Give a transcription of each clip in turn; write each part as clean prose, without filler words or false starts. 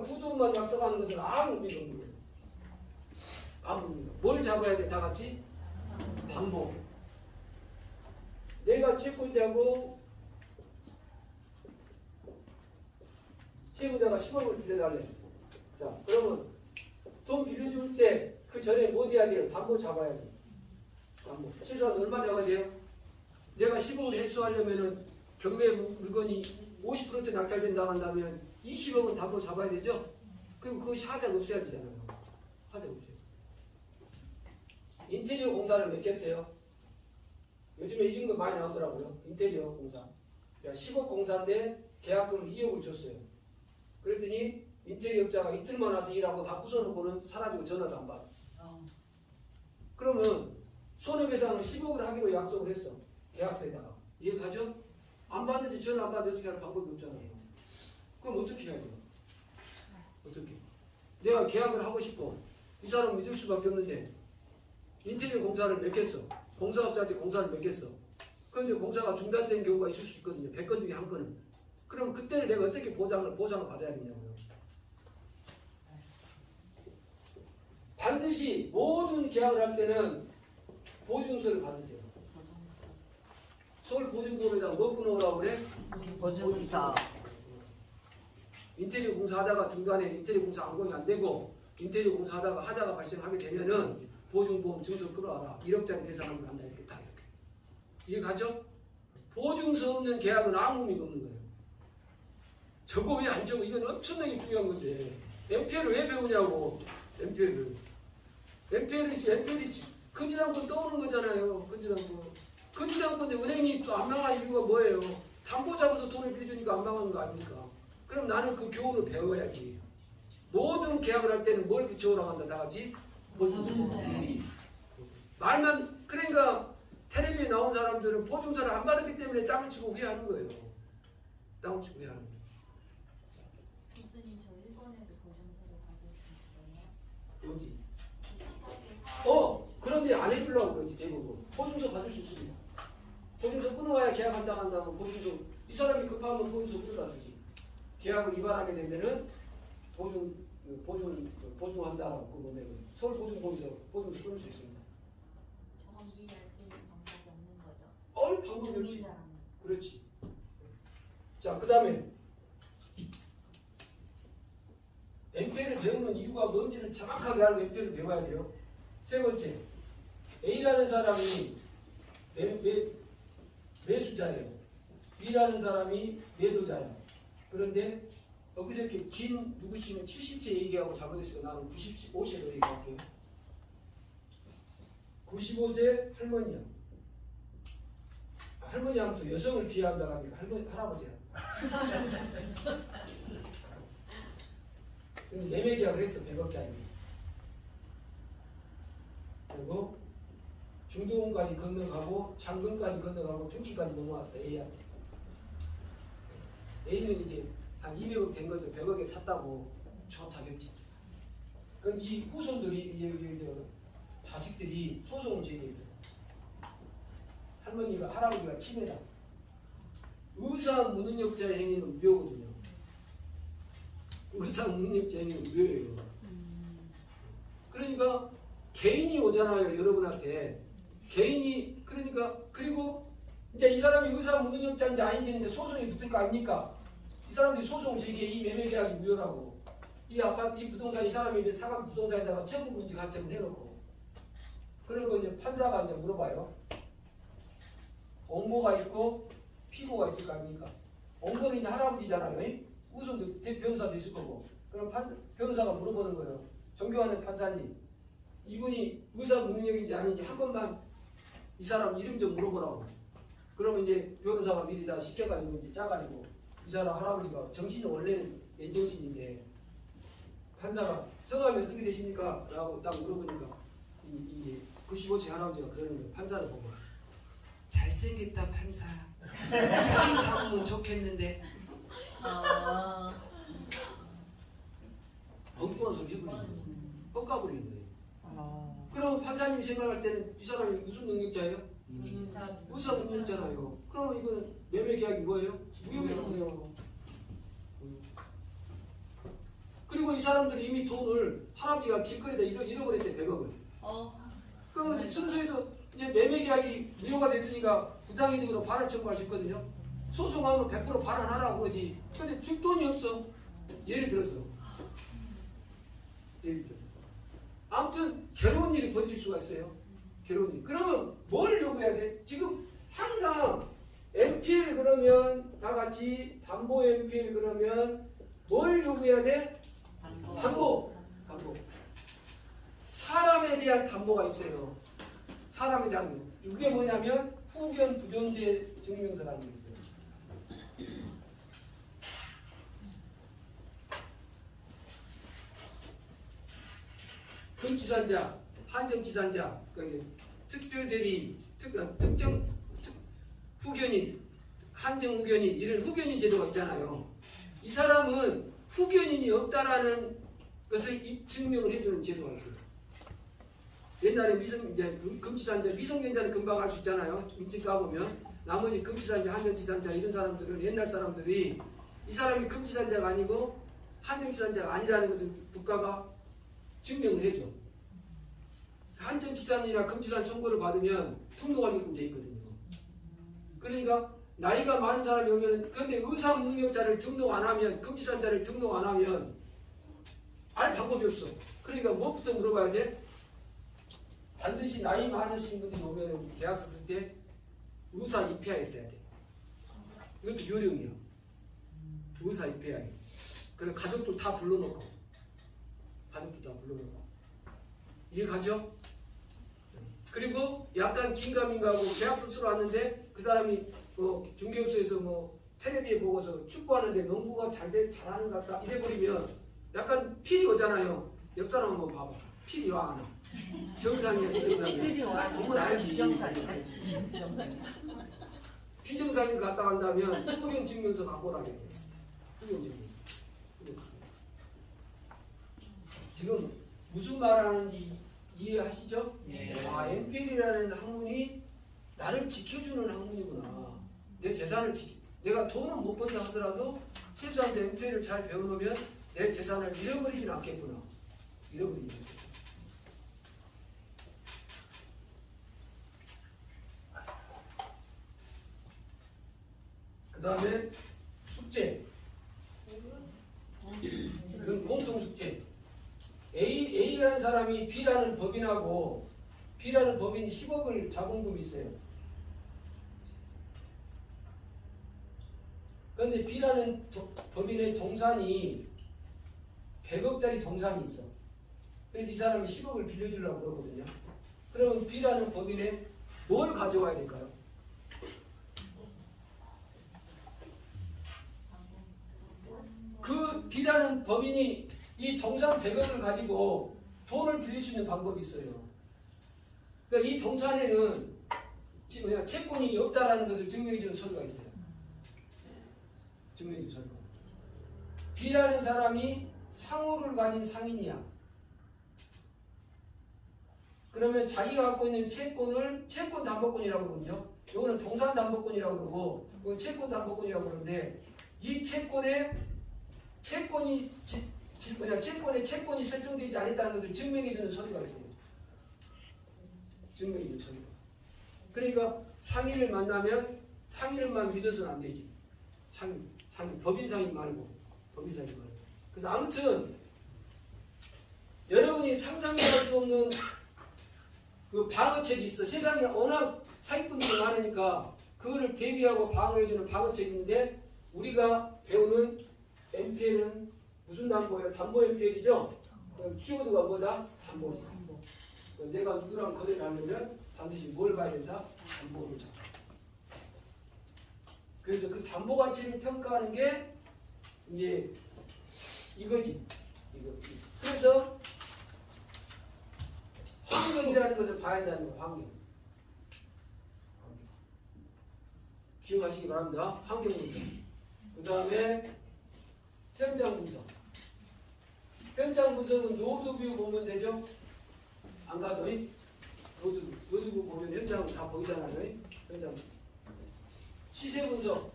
구두만 약속하는 것은 아무 의미가 없는 거예요. 아무 의미가. 뭘 잡아야 돼? 다 같이? 담보. 내가 채권자고 채무자가 10억을 빌려달래. 자, 그러면 돈 빌려줄 때 그 전에 뭐 해야 돼요? 담보 잡아야지. 담보. 최소한 얼마 잡아야 돼요? 내가 10억을 회수하려면은 경매 물건이 50% 낙찰된다고 한다면 20억은 담보 잡아야 되죠? 그리고 그것이 하자가 없어야 되잖아요. 하자가 없어야 돼. 인테리어 공사를 몇 개 했어요? 요즘에 이런 거 많이 나오더라고요. 인테리어 공사. 10억 공사인데 계약금을 2억을 줬어요. 그랬더니 인테리어업자가 이틀만 와서 일하고 다 부숴놓고는 사라지고 전화도 안 받아. 그러면 손해배상을 10억을 하기로 약속을 했어. 계약서에다가. 이해가죠? 안 받는데 전화 안 받는데 어떻게 하는 방법이 없잖아요. 그럼 어떻게 해야 돼요? 어떻게? 내가 계약을 하고 싶고 이 사람 믿을 수밖에 없는데 인테리어 공사를 맡겼어. 공사업자한테 공사를 맡겼어. 그런데 공사가 중단된 경우가 있을 수 있거든요. 100건 중에 한 건은. 그럼 그때는 내가 어떻게 보상을 받아야 되냐고요. 반드시 모든 계약을 할 때는 보증서를 받으세요. 서울보증공업에다가 뭐 끊어오라고 그래? 보증서. 인테리어 공사하다가 중간에 인테리어 공사 안공이 안 되고 인테리어 공사하다가 하자가 발생하게 되면은 보증보험 증서 끌어와라. 1억짜리 배상하기로 한다. 이렇게 다 이렇게. 이해가죠? 보증서 없는 계약은 아무 의미가 없는 거예요. 저거 왜 안 적어? 이건 엄청나게 중요한 건데. MPL을 왜 배우냐고. MPL을 있지. 근저당권 떠오르는 거잖아요. 근저당권인데 은행이 또 안 망할 이유가 뭐예요? 담보 잡아서 돈을 빌려주니까 안 망하는 거 아닙니까? 그럼 나는 그 교훈을 배워야지. 모든 계약을 할 때는 뭘 붙여오라고 한다. 다 같이? 보증서. 말만, 그러니까 텔레비에 나온 사람들은 보증서를 안 받았기 때문에 땅을 치고 후회하는 거예요. 땅을 치고 후회하는 거예요. 교수님, 저 일본에도 보증서를 받을 수 있어요? 어디? 그런데 안 해주려고 그러지, 대부분. 보증서 받을 수 있습니다. 보증서 끊어와야 계약한다고 한다면 보증서, 이 사람이 급하면 보증서 끊어다 주지. 계약을 위반하게 되면은 보증한다라고 그 금액을. 서울보증공에서 보증서 끊을 수 있습니다. 저건 미리 알 수 있는 방법이 없는 거죠? 방법이 없지. 용인사람은. 그렇지. 자, 그 다음에 MPL을 배우는 이유가 뭔지를 정확하게 알고 MPL을 배워야 돼요. 세 번째, A라는 사람이 매수자예요. B라는 사람이 매도자예요. 그런데 엊그저께 진 누구시면 70세 얘기하고 잘못했으니까 나는 95세로 얘기할게요. 95세 할머니야. 할머니 하면 또 여성을 비하한다고 하니까 할아버지야. 매매 계약을 했어. 100억짜리. 그리고 중도금까지 건너가고 창근까지 건너가고 등기까지 넘어왔어. A한테. A는 이제 한 200억 된 것을 100억에 샀다고 좋다겠지. 그럼 이 후손들이 이제 자식들이 소송을 제기했어. 할아버지가 치매다. 의사 무능력자의 행위는 무효거든요. 의사 무능력자 행위는 무효예요. 그러니까 개인이 오잖아요, 여러분한테. 개인이, 그리고 이제 이 사람이 의사 무능력자인지 아닌지는 이제 소송이 붙을 거 아닙니까? 이 사람들이 소송 제기해. 이 매매 계약이 무효라고. 이 아파트, 이 부동산, 이 사람이 이제 사각 부동산에다가 채무금지 가처분 해놓고. 그리고 이제 판사가 이제 물어봐요. 옹모가 있고 피고가 있을 거 아닙니까? 옹모는 이제 할아버지잖아요. 우선도 변호사도 있을 거고. 그럼 변호사가 물어보는 거예요. 존경하는 판사님, 이분이 의사 무능력인지 아닌지 한 번만 이 사람 이름 좀 물어보라고. 그러면 이제 변호사가 미리 다 시켜가지고 이제 짜가지고 이 사람 할아버지가 정신이 원래는 맨정신인데 판사가 성함이 어떻게 되십니까? 라고 딱 물어보니까 이제 95세 할아버지가 그러는 거예요. 판사를 보고 잘생겼다 판사. 사람 잡으면 좋겠는데. 엉뚱한 소리 해버리는 거예요. 꺾어버리는 거예요. 그럼 판사님이 생각할 때는 이 사람이 무슨 능력자예요? 의사 능력자잖아요. 그러면 이거는 매매 계약이 뭐예요? 무효예요. 그리고 사람들이 이미 돈을 할아버지가 길거리에다 잃어버렸대 100억을. 그러면 승소해서 이제 매매 계약이 무효가 됐으니까 부당이득으로 반환 청구할 수 있거든요. 소송하면 100% 반환하라고 그러지. 근데 줄 돈이 없어. 예를 들어서. 아무튼 괴로운 일이 벌어질 수가 있어요. 괴로운 일. 그러면 뭘 요구해야 돼? 지금 항상 NPL 그러면 다 같이 담보 NPL 그러면 뭘 요구해야 돼? 담보. 사람에 대한 담보가 있어요. 사람에 대한 담보. 이게 뭐냐면 후견 부존재 증명서라는 게 있어요. 금지산자, 한정지산자, 특별대리, 후견인, 한정후견인 이런 후견인 제도가 있잖아요. 이 사람은 후견인이 없다라는 것을 증명을 해주는 제도가 있어요. 옛날에 금지산자, 미성년자는 금방 할 수 있잖아요. 민증 까보면 나머지 금지산자, 한정지산자 이런 사람들은 옛날 사람들이 이 사람이 금지산자가 아니고 한정지산자가 아니라는 것을 국가가 증명을 해줘. 한정지산이나 금지산 선고를 받으면 등록하게끔 돼 있거든요. 그러니까 나이가 많은 사람이 오면 그런데 의사능력자를 등록 안 하면 금지산자를 등록 안 하면 알 방법이 없어. 그러니까 무엇부터 물어봐야 돼? 반드시 나이 많으신 분들이 오면 계약서 쓸 때 의사 입회하 있어야 돼. 이것도 요령이야. 의사 입회하. 그래 가족도 다 불러놓고. 이해가죠? 그리고 약간 긴가민가하고 계약서 쓰러 왔는데 그 사람이 중개업소에서 텔레비에 보고서 축구하는데 농구가 잘하는 것 같다 이래버리면 약간 필이 오잖아요. 옆 사람 한번 봐봐. 필이 와 안 와? 정상이야 비정상이야? 딱 보면 알지. 비정상이 갔다 간다면 후견 증명서 갖고 오라게 돼. 후견 증명서. 지금 무슨 말 하는지 이해하시죠? 네. 아, NPL이라는 학문이 나를 지켜주는 학문이구나. 내 재산을 내가 돈은 못 번다 하더라도 최소한 NPL을 잘 배워놓으면 내 재산을 잃어버리진 않겠구나. 잃어버리지 않겠구나. 그 다음에 숙제. 그 공통 숙제. A라는 사람이 B라는 법인하고 B라는 법인이 10억을 자본금이 있어요. 그런데 B라는 법인의 동산이 100억짜리 동산이 있어. 그래서 이 사람이 10억을 빌려주려고 그러거든요. 그러면 B라는 법인에 뭘 가져와야 될까요? 그 B라는 법인이 이 동산 100억을 가지고 돈을 빌릴 수 있는 방법이 있어요. 그러니까 이 동산에는 채권이 없다라는 것을 증명해주는 서류가 있어요. 증명해주는 서류가. B라는 사람이 상호를 가진 상인이야. 그러면 자기가 갖고 있는 채권을 채권 담보권이라고 그러거든요. 이거는 동산 담보권이라고 그러고 이건 채권 담보권이라고 그러는데 이 채권에 채권이 설정되지 않았다는 것을 증명해주는 서류가 있어요. 증명해주는 서류가. 그러니까 상인을 만나면 상인을만 믿어서는 안 되지. 상인, 법인 상인 말고. 그래서 아무튼 여러분이 상상할 수 없는 그 방어책이 있어. 세상에 워낙 사기꾼들이 많으니까 그거를 대비하고 방어해주는 방어책이 있는데 우리가 배우는 NPL은 무슨 담보예요? 담보 NPL이죠? 키워드가 뭐다? 담보. 내가 누구랑 거래를 하려면 반드시 뭘 봐야 된다? 담보를 잡아. 그래서 그 담보 가치를 평가하는 게 이제 이거지. 그래서 환경이라는 것을 봐야 한다는 거예요. 환경. 기억하시기 바랍니다. 환경 분석. 그 다음에 현장 분석. 현장 분석은 노드뷰 보면 되죠? 안 가도 노드뷰 보면 현장 다 보이잖아요. 현장 분석. 시세 분석.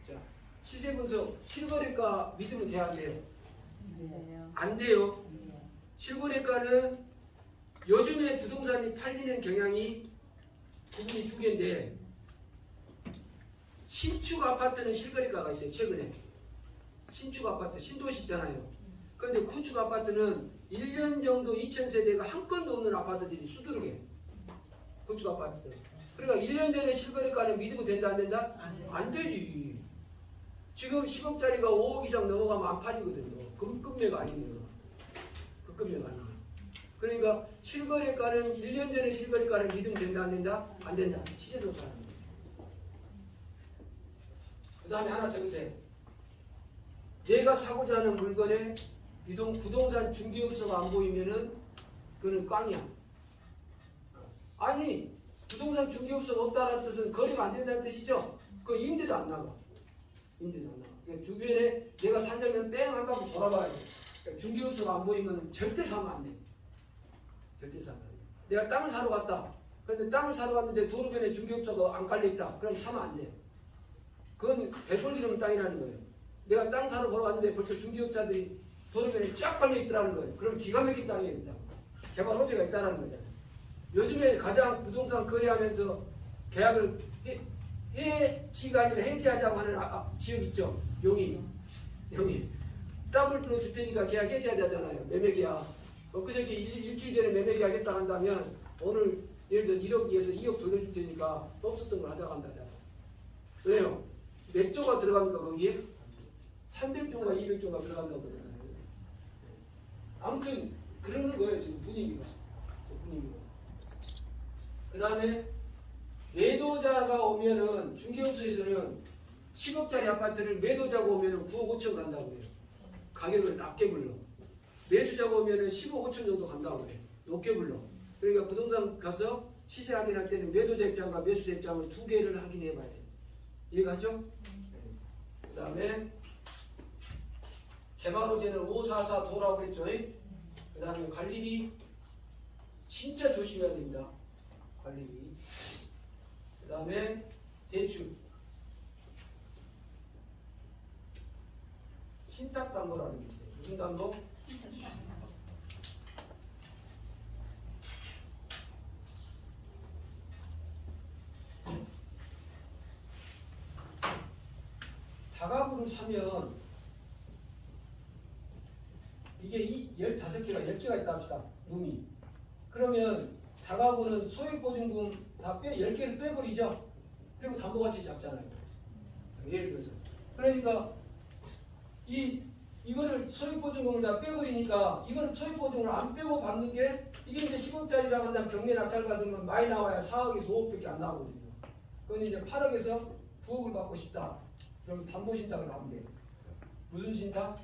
자, 시세 분석 실거래가 믿으면 돼야 안 돼요? 네. 안 돼요. 실거래가는 요즘에 부동산이 팔리는 경향이 부분이 두 개인데 신축 아파트는 실거래가가 있어요. 최근에 신축 아파트 신도시 있잖아요. 그런데 구축 아파트는 1년 정도 2,000세대가 한 건도 없는 아파트들이 수두룩해. 구축 아파트들. 그러니까 1년 전에 실거래가는 믿으면 된다 안 된다? 안 되지. 지금 10억짜리가 5억 이상 넘어가면 안 팔리거든요. 급매가 아니면. 급매가 아니면. 그러니까 실거래가는 1년 전에 실거래가는 믿으면 된다 안 된다? 안 된다. 시세조사하는 거예요. 그 다음에 하나 적으세요. 내가 사고자 하는 물건에 부동산 중개업소가 안 보이면은 그거는 꽝이야. 아니 부동산 중개업소가 없다는 뜻은 거래가 안 된다는 뜻이죠. 그 임대도 안 나가. 임대도 안 나가. 그러니까 주변에 내가 살려면 뺑 한 바퀴 돌아봐야 돼. 그러니까 중개업소가 안 보이면 절대 사면 안 돼. 절대 사면 안 돼. 내가 땅을 사러 갔다. 그런데 땅을 사러 갔는데 도로변에 중개업소가 안 깔려 있다. 그럼 사면 안 돼. 그건 배벌리 없는 땅이라는 거예요. 내가 땅 사러 보러 갔는데 벌써 중개업자들이 도로변에 쫙 깔려 있더라는 거예요. 그럼 기가 막힌 땅이에요. 일단. 개발 호재가 있다는 거잖아요. 요즘에 가장 부동산 거래하면서 계약을 해지가 아니라 해지하자고 하는 지역 있죠. 용이 더블 플로 줄 테니까 계약 해지하자잖아요. 매매계약. 그저께 일주일 전에 매매계약 했다 한다면 오늘 예를 들어 1억에서 2억 돌려줄 테니까 없었던 걸 하자고 한다잖아요. 왜요? 몇 조가 들어갑니까 거기에? 300조인가 200조가 들어간다고 그러잖아요. 아무튼 그러는 거예요. 지금 분위기가. 그 다음에 매도자가 오면은 중개업소에서는 10억짜리 아파트를 매도자가 오면은 9억 5천 간다고 해요. 가격을 낮게 불러. 매수자가 오면은 15억 5천 정도 간다고 해요. 높게 불러. 그러니까 부동산 가서 시세 확인할 때는 매도자 입장과 매수자 입장을 두 개를 확인해 봐야 돼요. 이해가죠? 그 다음에 개발호재는 544 도라고 그랬죠? 그 다음에 관리비 진짜 조심해야 됩니다. 관리비. 그 다음에 대출. 신탁담보라는 게 있어요. 무슨 담보? 다가구를 사면 이게 15개가 10개가 있다 합시다. 룸이. 그러면 다가구는 소액보증금 다 10개를 빼버리죠. 그리고 담보가치 잡잖아요. 예를 들어서. 그러니까 이거를 소액보증금을 다 빼버리니까 이건 소액보증을 안 빼고 받는 게 이게 이제 10억짜리라고 한다면 경매 낙찰 받으면 많이 나와야 4억에서 5억밖에 안 나오거든요. 그건 이제 8억에서 9억을 받고 싶다. 그럼 담보신탁을 하면 돼요. 무슨 신탁?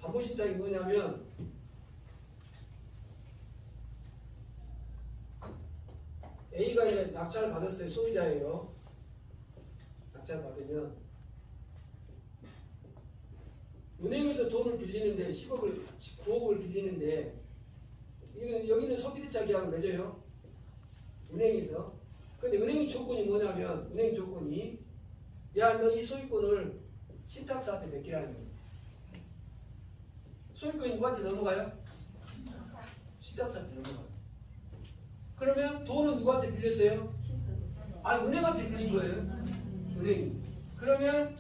담보신탁이 뭐냐면 A가 이제 낙찰을 받았어요. 소유자예요. 낙찰 받으면 은행에서 돈을 빌리는데 9억을 빌리는데 여기는 소비대차 계약을 맺어요. 은행에서. 근데 은행 조건이 뭐냐면 은행 조건이 야 너 이 소유권을 신탁사한테 맡기라는 거예요. 소유권이 누구한테 넘어가요? 신탁사한테 넘어가요. 그러면 돈은 누구한테 빌렸어요? 은행한테 빌린 거예요. 은행이. 그러면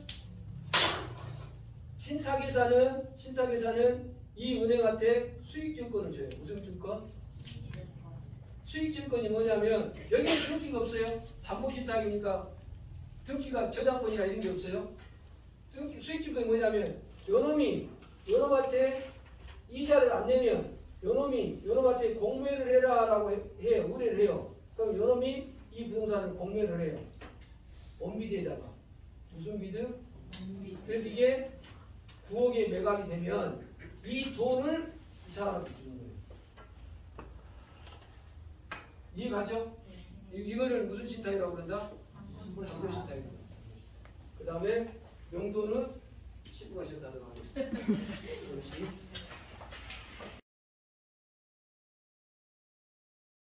신탁회사는 이 은행한테 수익증권을 줘요. 무슨 증권? 수익증권이 뭐냐면 여기는 등기가 없어요. 담보신탁이니까 등기가 저작권이나 이런 게 없어요. 수익증권이 뭐냐면 요놈한테 이자를 안 내면 요놈한테 공매를 해라라고 해요. 의뢰를 해요. 그럼 요놈이 이 부동산을 공매를 해요. 원비드에다가. 무슨 비드? 그래서 이게 9억에 매각이 되면 이 돈을 이 사람한테 주는 거예요. 이해가죠? 이거를 무슨 신탁이라고 그런다? 담보신탁이라고. 그 다음에 명도는 19가 싫다고 하겠습니다.